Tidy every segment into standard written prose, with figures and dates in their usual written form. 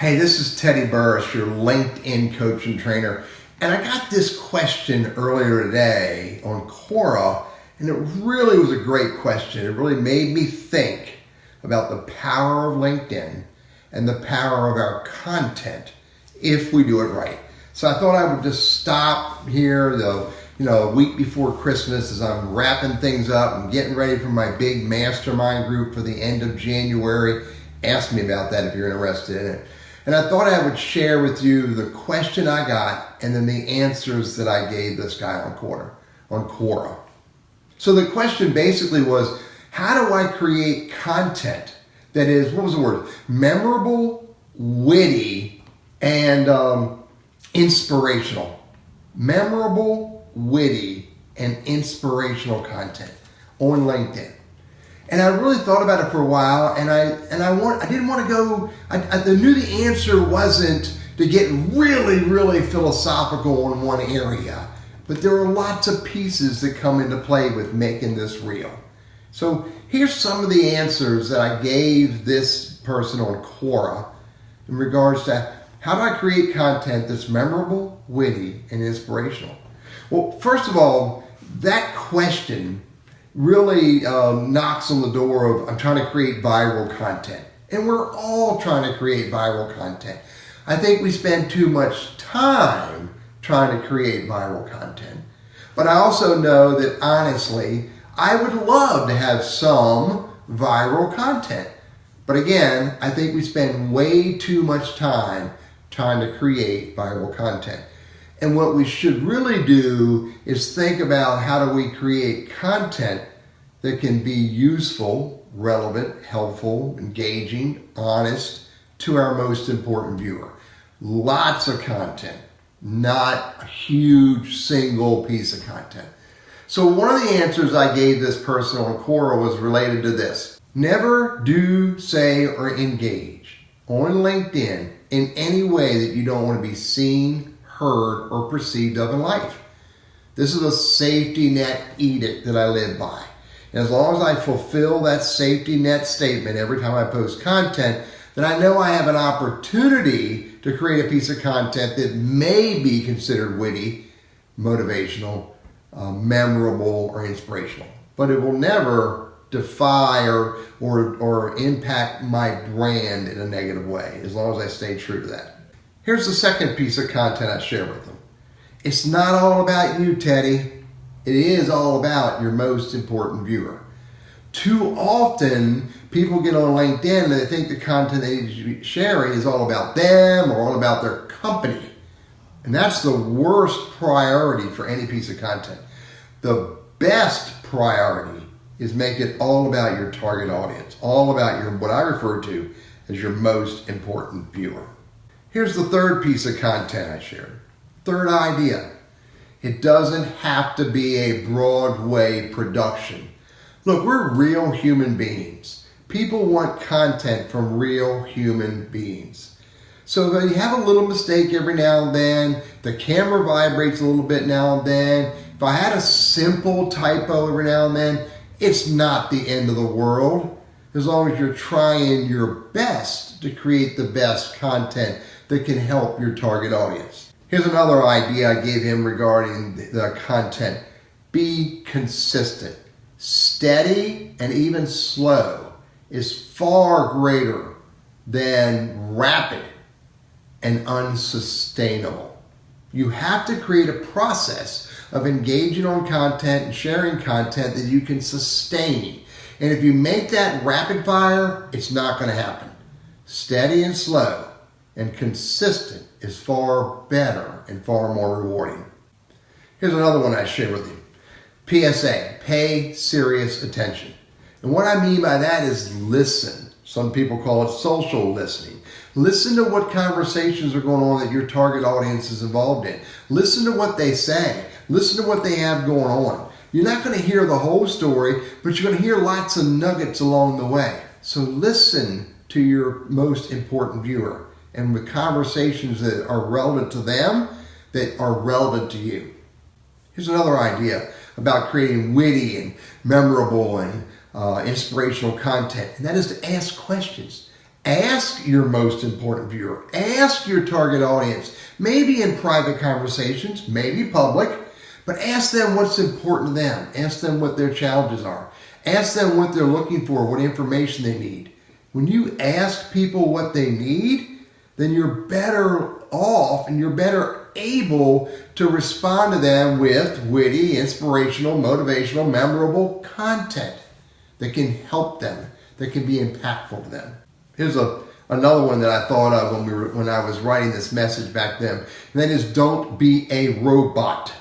Hey, this is Teddy Burriss, your LinkedIn coach and trainer. And I got this question earlier today on Quora, and it really was a great question. It really made me think about the power of LinkedIn and the power of our content if we do it right. So I thought I would just stop here, a week before Christmas as I'm wrapping things up and getting ready for my big mastermind group for the end of January. Ask me about that if you're interested in it. And I thought I would share with you the question I got and then the answers that I gave this guy on Quora. So the question basically was, how do I create content that is, memorable, witty, and inspirational? Memorable, witty, and inspirational content on LinkedIn. And I really thought about it for a while, and I didn't want to go. I knew the answer wasn't to get really, really philosophical in one area, but there are lots of pieces that come into play with making this real. So here's some of the answers that I gave this person on Quora in regards to how do I create content that's memorable, witty, and inspirational. Well, first of all, that question really knocks on the door of I'm trying to create viral content. And we're all trying to create viral content. I think we spend too much time trying to create viral content. But I also know that honestly, I would love to have some viral content. But again, I think we spend way too much time trying to create viral content. And what we should really do is think about how do we create content that can be useful, relevant, helpful, engaging, honest to our most important viewer. Lots of content, not a huge single piece of content. So one of the answers I gave this person on Quora was related to this. Never do, say, or engage on LinkedIn in any way that you don't want to be seen, heard, or perceived of in life. This is a safety net edict that I live by. And as long as I fulfill that safety net statement every time I post content, then I know I have an opportunity to create a piece of content that may be considered witty, motivational, memorable, or inspirational. But it will never defy or impact my brand in a negative way, as long as I stay true to that. Here's the second piece of content I share with them. It's not all about you, Teddy. It is all about your most important viewer. Too often, people get on LinkedIn and they think the content they should be sharing is all about them or all about their company. And that's the worst priority for any piece of content. The best priority is make it all about your target audience, all about what I refer to as your most important viewer. Here's the third piece of content I shared. Third idea. It doesn't have to be a Broadway production. Look, we're real human beings. People want content from real human beings. So if you have a little mistake every now and then, the camera vibrates a little bit now and then, if I had a simple typo every now and then, it's not the end of the world, as long as you're trying your best to create the best content that can help your target audience. Here's another idea I gave him regarding the content. Be consistent. Steady and even slow is far greater than rapid and unsustainable. You have to create a process of engaging on content and sharing content that you can sustain. And if you make that rapid fire, it's not going to happen. Steady and slow and consistent is far better and far more rewarding. Here's another one I share with you. PSA, pay serious attention. And what I mean by that is listen. Some people call it social listening. Listen to what conversations are going on that your target audience is involved in. Listen to what they say. Listen to what they have going on. You're not going to hear the whole story, but you're going to hear lots of nuggets along the way. So listen to your most important viewer and with conversations that are relevant to them, that are relevant to you. Here's another idea about creating witty and memorable and inspirational content, and that is to ask questions. Ask your most important viewer. Ask your target audience, maybe in private conversations, maybe public, but ask them what's important to them. Ask them what their challenges are. Ask them what they're looking for, what information they need. When you ask people what they need, then you're better off and you're better able to respond to them with witty, inspirational, motivational, memorable content that can help them, that can be impactful to them. Here's another one that I thought of when I was writing this message back then, and that is, don't be a robot.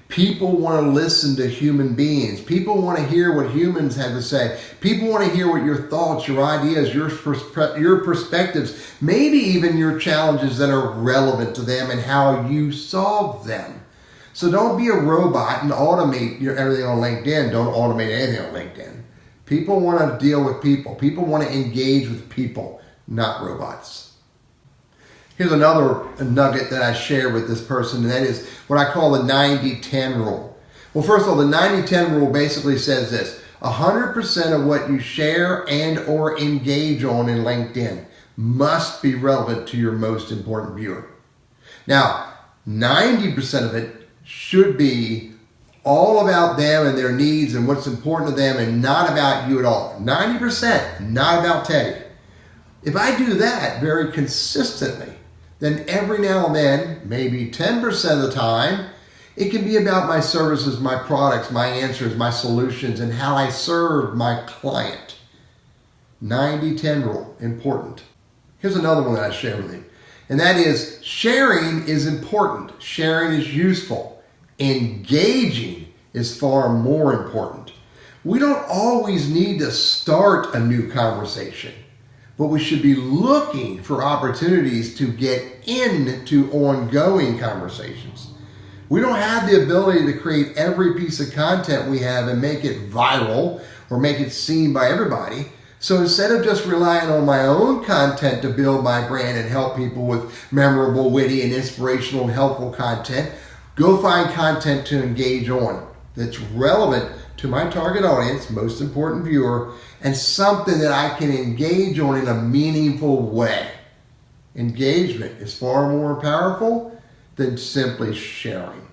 People want to listen to human beings. People want to hear what humans have to say. People want to hear what your thoughts, your ideas, your perspectives, maybe even your challenges that are relevant to them and how you solve them. So don't be a robot and automate everything on LinkedIn. Don't automate anything on LinkedIn. People want to deal with people. People want to engage with people, not robots. Here's another nugget that I shared with this person, and that is what I call the 90-10 rule. Well, first of all, the 90-10 rule basically says this: 100% of what you share and or engage on in LinkedIn must be relevant to your most important viewer. Now, 90% of it should be all about them and their needs and what's important to them and not about you at all. 90%, not about Teddy. If I do that very consistently, then every now and then, maybe 10% of the time, it can be about my services, my products, my answers, my solutions, and how I serve my client. 90-10 rule, important. Here's another one that I share with you, and that is, sharing is important. Sharing is useful. Engaging is far more important. We don't always need to start a new conversation, but we should be looking for opportunities to get into ongoing conversations. We don't have the ability to create every piece of content we have and make it viral or make it seen by everybody. So instead of just relying on my own content to build my brand and help people with memorable, witty, and inspirational and helpful content, go find content to engage on that's relevant to my target audience, most important viewer, and something that I can engage on in a meaningful way. Engagement is far more powerful than simply sharing.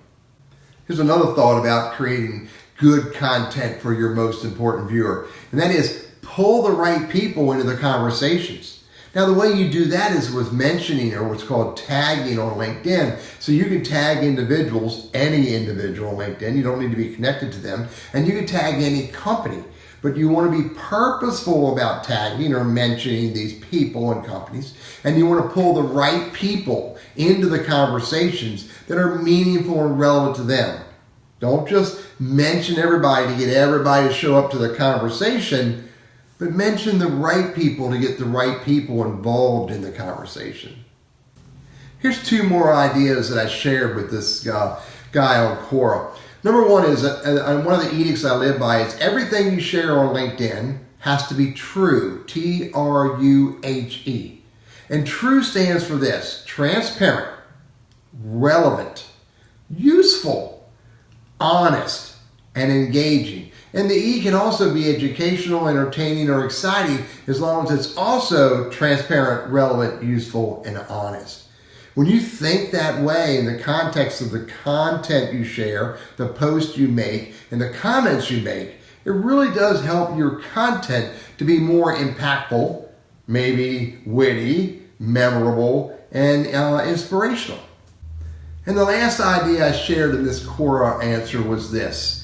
Here's another thought about creating good content for your most important viewer, and that is, pull the right people into the conversations. Now, the way you do that is with mentioning, or what's called tagging, on LinkedIn. So you can tag individuals, any individual on LinkedIn. You don't need to be connected to them. And you can tag any company. But you want to be purposeful about tagging or mentioning these people and companies. And you want to pull the right people into the conversations that are meaningful and relevant to them. Don't just mention everybody to get everybody to show up to the conversation, but mention the right people to get the right people involved in the conversation. Here's two more ideas that I shared with this guy on Quora. Number one is, one of the edicts I live by is, everything you share on LinkedIn has to be true, T-R-U-H-E. And true stands for this: transparent, relevant, useful, honest, and engaging. And the E can also be educational, entertaining, or exciting, as long as it's also transparent, relevant, useful, and honest. When you think that way in the context of the content you share, the posts you make, and the comments you make, it really does help your content to be more impactful, maybe witty, memorable, and inspirational. And the last idea I shared in this Quora answer was this: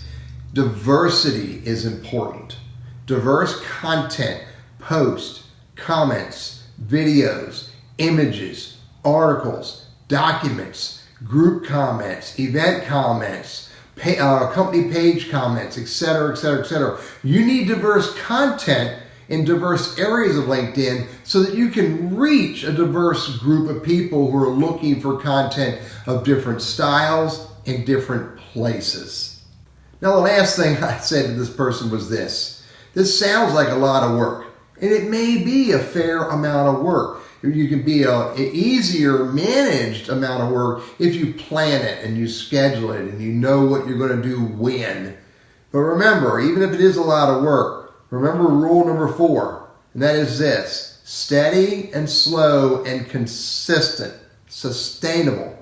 diversity is important. Diverse content, posts, comments, videos, images, articles, documents, group comments, event comments, company page comments, etc., etc., etc. You need diverse content in diverse areas of LinkedIn so that you can reach a diverse group of people who are looking for content of different styles in different places. Now, the last thing I said to this person was this: this sounds like a lot of work, and it may be a fair amount of work. You can be an easier managed amount of work if you plan it and you schedule it and you know what you're going to do when. But remember, even if it is a lot of work, remember rule number 4, and that is this: Steady and slow and consistent, sustainable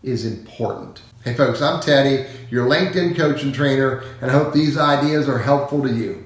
is important. Hey folks, I'm Teddy, your LinkedIn coach and trainer, and I hope these ideas are helpful to you.